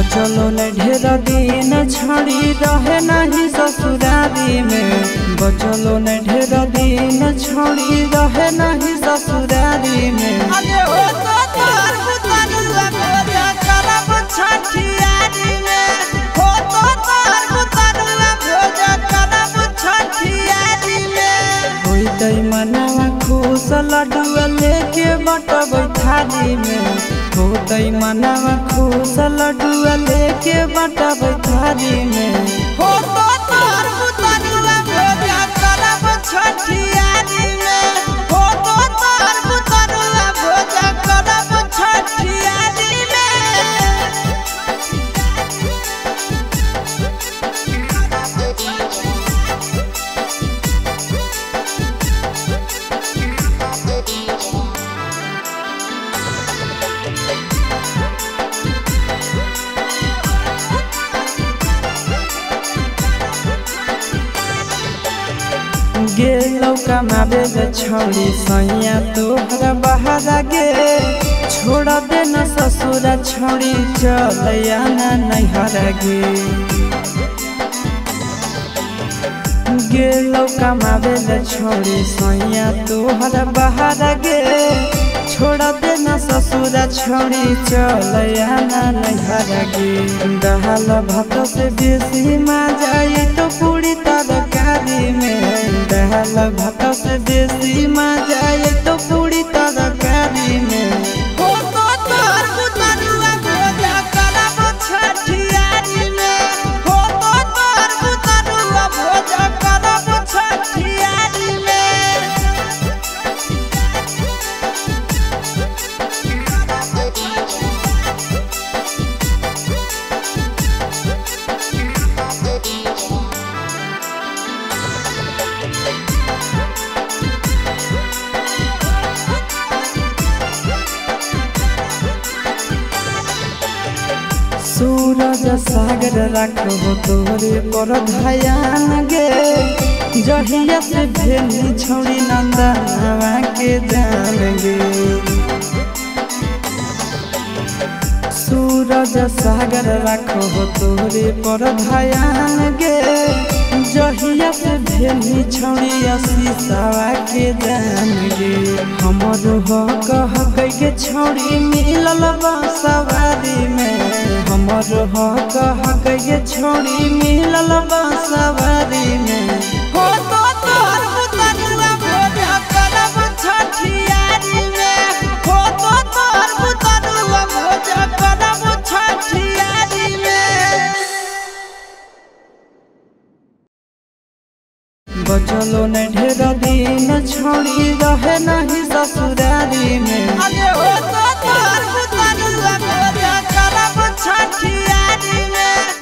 बचलो न ढेर दिन छड़ी रहे नहीं ससुरारी में। बचलो न ढेर दिन छड़ी रहे नहीं ससुरारी में। अरे हो तो तोर बुतनुआ भोजा करब छठियारी में। हो तो तोर बुतनुआ भोजा करब छठियारी में। होई तई मनवा खुश लड्डुआ लेके बटबै थाली में। हो तई मनवा खुश लड्डुआ लेके बटबै थाली में। हो तो तोर बुतनुआ भोजा करब छठियारी में। हो तो तोर बुतनुआ भोजा करब छठियारी में। गेलौ कमाबे छौड़ी सैया तोहरा बहारा गे। छोड़ दे न ससुरा छौड़ी चलया नैहर गे। गेलौ कमाबे छौड़ी सैया तोहरा बहारा गे। छोड़ दे न ससुरा छौड़ी चलया नैहर गे। दहल भात से बेसी मजा आई तो पूरी तरकारी में। दहल भात से बेसी मजा आई तो पूरी तरकारी में। हो तो तोर बुतनुआ भोजा करब छठियारी में। हो तो तोर बुतनुआ भोजा करब छठियारी में। सूरज सागर रखो तोरे पर ध्यान गे। जहिया से भेली छौड़ी नंदनवा के जान गे। सूरज सागर रखो तोरे पर ध्यान गे। जहिया से भेली छौड़ी शीशावा के जान गे। हमर हो कह के छौड़ी मिलल बांसवारी में। हमर हो कह के छौड़ी मिलल बांसवारी में। हो तो तोर बुतनुआ भोजा करब छठियारी में। हो तो तोर बुतनुआ भोजा करब छठियारी में। बचलो न ढेर दिन छौड़ी रहे नहीं ससुरारी में। अरे हो तो तोर बुतनुआ भोजा करब छठियारी